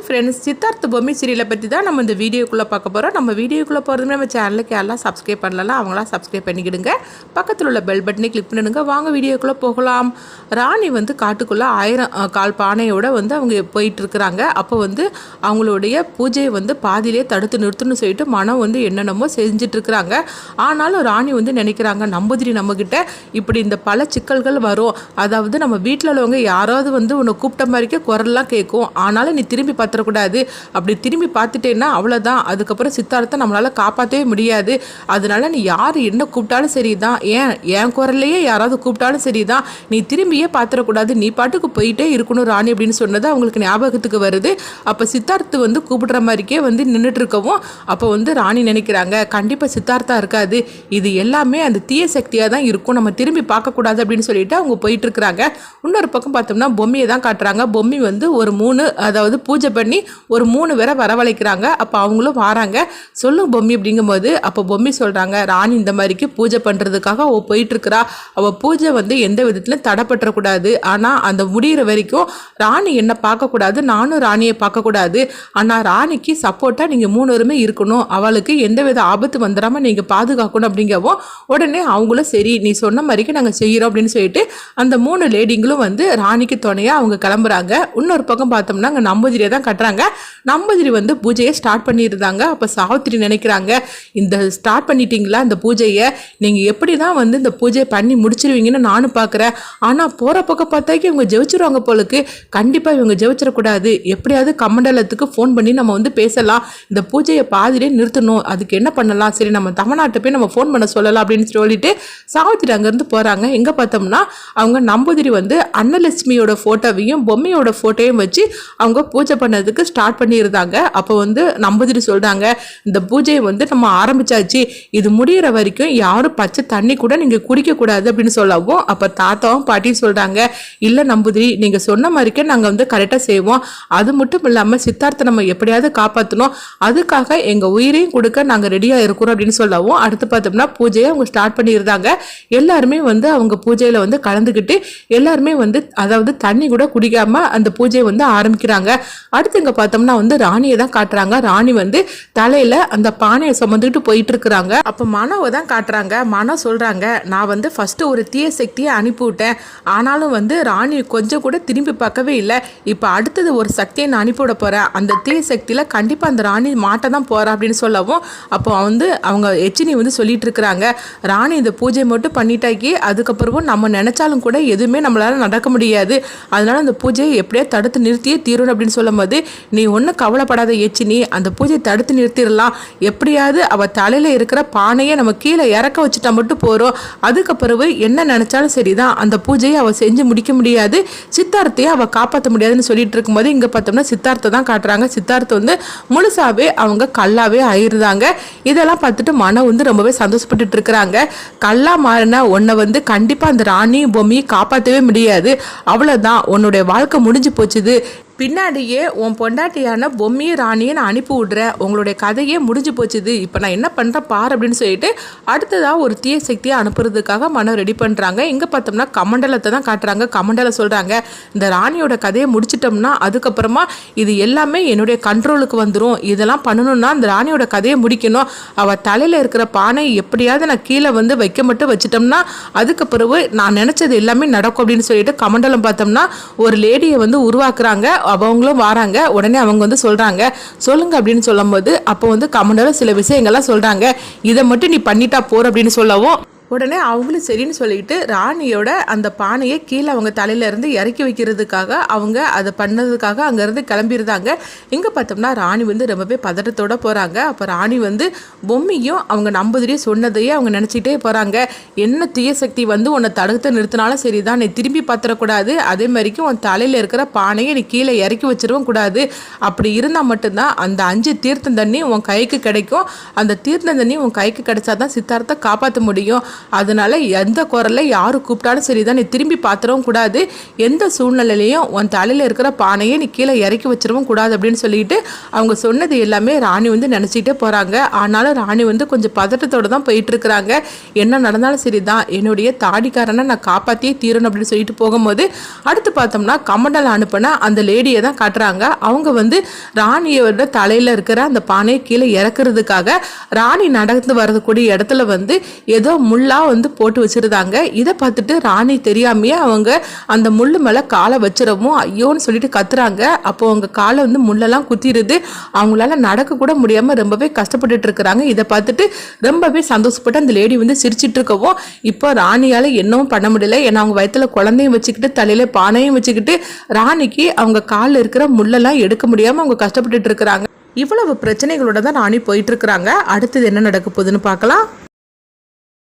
Friends, Siddharth Bommi சீரியலை பற்றி தான் நம்ம இந்த வீடியோக்குள்ளே பார்க்க போகிறோம். நம்ம வீடியோக்குள்ளே போகிறதுமே நம்ம சேனலுக்கு யாரெல்லாம் சப்ஸ்கிரைப் பண்ணலாம் அவங்களாம் சப்ஸ்கிரைப் பண்ணிக்கிடுங்க. பக்கத்தில் உள்ள பெல் பட்டனை கிளிக் பண்ணிடுங்க. வாங்க வீடியோக்குள்ளே போகலாம். ராணி காட்டுக்குள்ளே 1000 கால் பானையோடு அவங்க போயிட்டுருக்குறாங்க. அப்போ அவங்களுடைய பூஜையை பாதியிலே தடுத்து நிறுத்தணும்னு சொல்லிட்டு மனம் என்னென்னமோ செஞ்சிட்ருக்குறாங்க. ஆனாலும் ராணி நினைக்கிறாங்க, நம்பூதிரி நம்மக்கிட்ட இப்படி இந்த பல சிக்கல்கள் வரும். அதாவது நம்ம வீட்டில் உள்ளவங்க யாராவது உன்னை கூப்பிட்ட மாதிரிக்கே குரல்லாம் கேட்கும். ஆனாலும் நீ திரும்பி பார்த்துடக்கூடாது. அப்படி திரும்பி பார்த்துட்டேன்னா அவ்வளோதான். அதுக்கப்புறம் சித்தார்த்தை நம்மளால் காப்பாற்றவே முடியாது. அதனால நீ யார் என்ன கூப்பிட்டாலும் சரி தான், என் குரல்லையே யாராவது கூப்பிட்டாலும் சரி தான், நீ திரும்பியே பார்த்துடக்கூடாது. நீ பாட்டுக்கு போயிட்டே இருக்கணும் ராணி அப்படின்னு சொன்னது அவங்களுக்கு ஞாபகத்துக்கு வருது. அப்போ சித்தார்த்து கூப்பிடுற மாதிரிக்கே நின்றுட்டு இருக்கவும் அப்போ ராணி நினைக்கிறாங்க, கண்டிப்பாக சித்தார்த்தா இருக்காது, இது எல்லாமே அந்த தீய சக்தியாக தான் இருக்கும், நம்ம திரும்பி பார்க்கக்கூடாது அப்படின்னு சொல்லிட்டு அவங்க போயிட்டு இருக்கிறாங்க. இன்னொரு பக்கம் பார்த்தோம்னா பொம்மையை தான் காட்டுறாங்க. பொம்மி ஒரு 3 அதாவது பூஜை பண்ணி ஒரு 3 பேரை வரவழைக்கிறாங்க. அப்போ அவங்களும் வராங்க. சொல்லும் பொம்மி அப்படிங்கும்போது அப்போ பொம்மி சொல்கிறாங்க, ராணி இந்த மாதிரிக்கு பூஜை பண்ணுறதுக்காக அவள் போயிட்டுருக்கிறா. அவள் பூஜை எந்த விதத்துலையும் தடைப்பற்றக்கூடாது. ஆனால் அந்த முடிகிற வரைக்கும் ராணி என்னை பார்க்கக்கூடாது, நானும் ராணியை பார்க்கக்கூடாது. ஆனால் ராணிக்கு சப்போர்ட்டாக நீங்கள் 3 பேருமே இருக்கணும். அவளுக்கு எந்த வித ஆபத்து வந்துடாமல் நீங்கள் பாதுகாக்கணும் அப்படிங்கவும் உடனே அவங்களும் சரி நீ சொன்ன மாதிரிக்கு நாங்கள் செய்கிறோம் அப்படின்னு சொல்லிட்டு அந்த 3 லேடிங்களும் ராணிக்கு துணையாக அவங்க கிளம்புறாங்க. இன்னொரு பக்கம் பார்த்தோம்னா அங்கே நம்பூதிரியை தான் கட்டுறாங்க. நம்பூதிரி பூஜையை ஸ்டார்ட் பண்ணியிருந்தாங்க. அப்போ சாவித்திரி நினைக்கிறாங்க, இந்த ஸ்டார்ட் பண்ணிட்டீங்களா இந்த பூஜையை, நீங்கள் எப்படி தான் இந்த பூஜையை பண்ணி முடிச்சிருவீங்கன்னு நானும் பார்க்குறேன். ஆனால் போகிற பக்கம் பார்த்தாக்கி இவங்க ஜெயிச்சிருவாங்க போலுக்கு. கண்டிப்பாக இவங்க ஜெயிச்சிடக்கூடாது. எப்படியாவது கமண்டலத்துக்கு ஃபோன் பண்ணி நம்ம பேசலாம், இந்த பூஜையை பாதிலே நிறுத்தணும், அதுக்கு என்ன பண்ணலாம், சரி நம்ம தமிழ்நாட்டை போய் நம்ம ஃபோன் பண்ண சொல்லலாம் அப்படின்னு சொல்லிட்டு சாவித்திரி அங்கேருந்து போகிறாங்க. எங்கே பார்த்தோம்னா அவங்க நம்பூதிரி அன்னலட்சுமியோட ஃபோட்டோவையும் பொம்மையோட ஃபோட்டோவையும் வச்சு அவங்க பூஜை பண்ணதுக்கு ஸ்டார்ட் பண்ணியிருந்தாங்க. அப்போ நம்பூதிரி சொல்கிறாங்க, இந்த பூஜையை நம்ம ஆரம்பிச்சாச்சு, இது முடிகிற வரைக்கும் யாரும் பச்சை தண்ணி கூட நீங்கள் குடிக்கக்கூடாது அப்படின்னு சொல்லவும் அப்போ தாத்தாவும் பாட்டியும் சொல்கிறாங்க, இல்லை நம்பூதிரி நீங்கள் சொன்ன மாதிரிக்கே நாங்கள் கரெக்டாக செய்வோம். அது மட்டும் இல்லாமல் சித்தார்த்தை நம்ம எப்படியாவது காப்பாற்றணும், அதுக்காக எங்கள் உயிரையும் கொடுக்க நாங்கள் ரெடியாக இருக்கிறோம் அப்படின்னு சொல்லவும் அடுத்து பார்த்தோம்னா பூஜையை அவங்க ஸ்டார்ட் பண்ணியிருந்தாங்க. எல்லாருமே அவங்க பூஜையில் கலந்துக்கிட்டு எல்லாருமே அதாவது தண்ணி கூட குடிக்காமல் அந்த பூஜையை ஆரம்பிக்கிறாங்க. அடுத்து இங்கே பார்த்தோம்னா ராணியை தான் காட்டுறாங்க. ராணி தலையில் அந்த பானையை சுமந்துக்கிட்டு போயிட்டு இருக்கிறாங்க. அப்போ மனோவை தான் காட்டுறாங்க. மனோ சொல்கிறாங்க, நான் ஃபஸ்ட்டு ஒரு தீய சக்தியை அனுப்பிவிட்டேன், ஆனாலும் ராணி கொஞ்சம் கூட திரும்பி பார்க்கவே இல்லை. இப்போ அடுத்தது ஒரு சக்தியை நான் அனுப்பிவிட போகிறேன், அந்த தீய சக்தியில் கண்டிப்பாக அந்த ராணி மாட்ட தான் போகிறா அப்படின்னு சொல்லவும் அப்போ அவங்க எச்சினி சொல்லிட்டு இருக்கிறாங்க, ராணி இந்த பூஜை மட்டும் பண்ணிட்டாக்கி அதுக்கப்புறமும் நம்ம நினச்சாலும் கூட எதுவுமே நம்மளால நடக்க முடியாது, அதனால அந்த பூஜையை எப்படியே தடுத்து நிறுத்தியே தீரணும் அப்படின்னு சொல்லும் போது நீ ஒன்றும் கவலைப்படாத எச்சினி, அந்த பூஜையை தடுத்து நிறுத்திடலாம், எப்படியாவது அவள் தலையில் இருக்கிற பானையை நம்ம கீழே இறக்க வச்சுட்டா மட்டும் போகிறோம், அதுக்கப்புறவு என்ன நினச்சாலும் சரிதான் அந்த பூஜையை அவள் செஞ்சு முடிக்க முடியாது, சித்தார்த்தையே அவள் காப்பாற்ற முடியாதுன்னு சொல்லிட்டு இருக்கும்போது இங்கே பார்த்தோம்னா சித்தார்த்தை தான் காட்டுறாங்க. சித்தார்த்தை முழுசாவே அவங்க கல்லாவே ஆயிருந்தாங்க. இதெல்லாம் பார்த்துட்டு மனம் ரொம்பவே சந்தோஷப்பட்டுட்டு இருக்கிறாங்க. கல்லா மாறின உன்னை கண்டிப்பாக அந்த ராணி பொம்மையை காப்பாற்றவே முடியாது, அவ்வளோதான் உன்னுடைய வாழ்க்கை முடிஞ்சு போச்சுது, பின்னாடியே உன் பொண்டாட்டியான பொம்மியை ராணியை நான் அனுப்பி விட்றேன், உங்களுடைய கதையே முடிஞ்சு போச்சுது, இப்போ நான் என்ன பண்ணுறேன் பார் அப்படின்னு சொல்லிட்டு அடுத்ததாக ஒரு தீய சக்தியை அனுப்புறதுக்காக மனம் ரெடி பண்ணுறாங்க. இங்கே பார்த்தோம்னா கமண்டலத்தை தான் காட்டுறாங்க. கமண்டலம் சொல்கிறாங்க, இந்த ராணியோட கதையை முடிச்சிட்டோம்னா அதுக்கப்புறமா இது எல்லாமே என்னுடைய கண்ட்ரோலுக்கு வந்துடும், இதெல்லாம் பண்ணணும்னா அந்த ராணியோட கதையை முடிக்கணும், அவள் தலையில் இருக்கிற பானை எப்படியாவது நான் கீழே வைக்க மட்டும் வச்சிட்டோம்னா அதுக்கப்புறவு நான் நினச்சது எல்லாமே நடக்கும் அப்படின்னு சொல்லிட்டு கமண்டலம் பார்த்தோம்னா ஒரு லேடியை உருவாக்குறாங்க. அவங்களும் வராங்க. உடனே அவங்க சொல்றாங்க, சொல்லுங்க அப்படின்னு சொல்லும் போது அப்போ கமண்டலம் சில விஷயங்கள்லாம் சொல்றாங்க, இதை மட்டும் நீ பண்ணிட்டா போற அப்படின்னு சொல்லவும் உடனே அவங்களும் சரின்னு சொல்லிட்டு ராணியோட அந்த பானையை கீழே அவங்க தலையிலேருந்து இறக்கி வைக்கிறதுக்காக அவங்க அதை பண்ணதுக்காக அங்கேருந்து கிளம்பிடுறாங்க. இங்கே பார்த்தோம்னா ராணி ரொம்பவே பதட்டத்தோடு போகிறாங்க. அப்போ ராணி பொம்மையும் அவங்க நம்பூதிரியும் சொன்னதையே அவங்க நினச்சிக்கிட்டே போகிறாங்க, என்ன தீய சக்தி உன்னை தடுத்து நிறுத்தினாலும் சரி தான், நீ திரும்பி பார்த்துடக்கூடாது, அதே மாதிரிக்கும் உன் தலையில் இருக்கிற பானையை நீ கீழே இறக்கி வச்சிடவும் கூடாது, அப்படி இருந்தால் மட்டும்தான் அந்த 5 தீர்த்தம் தண்ணி உன் கைக்கு கிடைக்கும், அந்த தீர்த்தம் தண்ணி உன் கைக்கு கிடைச்சாதான் சித்தார்த்தை காப்பாற்ற முடியும், அதனால எந்த குரல்ல யாரு கூப்பிட்டாலும் சரிதான், நீ திரும்பி பார்த்துடவும் கூடாது, எந்த சூழ்நிலையிலையும் உன் தலையில் இருக்கிற பானையை நீ கீழே இறக்கி வச்சிடவும் கூடாது அப்படின்னு சொல்லிட்டு அவங்க சொன்னது எல்லாமே ராணி வந்து நினச்சிக்கிட்டே போகிறாங்க. ஆனாலும் ராணி வந்து கொஞ்சம் பதட்டத்தோடு தான் போயிட்டு இருக்கிறாங்க. என்ன நடந்தாலும் சரிதான், என்னுடைய தாடிக்காரனை நான் காப்பாற்றியே தீரணும் அப்படின்னு சொல்லிட்டு போகும்போது அடுத்து பார்த்தோம்னா கமண்டல் அனுப்பின அந்த லேடியை தான் காட்டுறாங்க. அவங்க வந்து ராணியோட தலையில் இருக்கிற அந்த பானையை கீழே இறக்குறதுக்காக ராணி நடந்து வரக்கூடிய இடத்துல வந்து ஏதோ முள்ளா வந்து போட்டு வச்சிருந்தாங்க. இதை பார்த்துட்டு ராணி தெரியாமையே அவங்க அந்த முள்ளு மேலே காலை வச்சிடவும் ஐயோன்னு சொல்லிட்டு கத்துறாங்க. அப்போ அவங்க காலை வந்து முள்ளெல்லாம் குத்திடுது. அவங்களால நடக்க கூட முடியாமல் ரொம்பவே கஷ்டப்பட்டுட்டு இருக்கிறாங்க. இதை பார்த்துட்டு ரொம்பவே சந்தோஷப்பட்டு அந்த லேடி வந்து சிரிச்சிட்டு இருக்கவும் இப்போ ராணியால் என்னவும் பண்ண முடியல. ஏன்னா அவங்க வயிற்றுல குழந்தையும் வச்சுக்கிட்டு தலையில பானையும் வச்சுக்கிட்டு ராணிக்கு அவங்க காலில் இருக்கிற முள்ளெல்லாம் எடுக்க முடியாமல் அவங்க கஷ்டப்பட்டுட்டு இருக்கிறாங்க. இவ்வளவு பிரச்சனைகளோட தான் ராணி போயிட்டு இருக்கிறாங்க. அடுத்தது என்ன நடக்க போகுதுன்னு பார்க்கலாம்.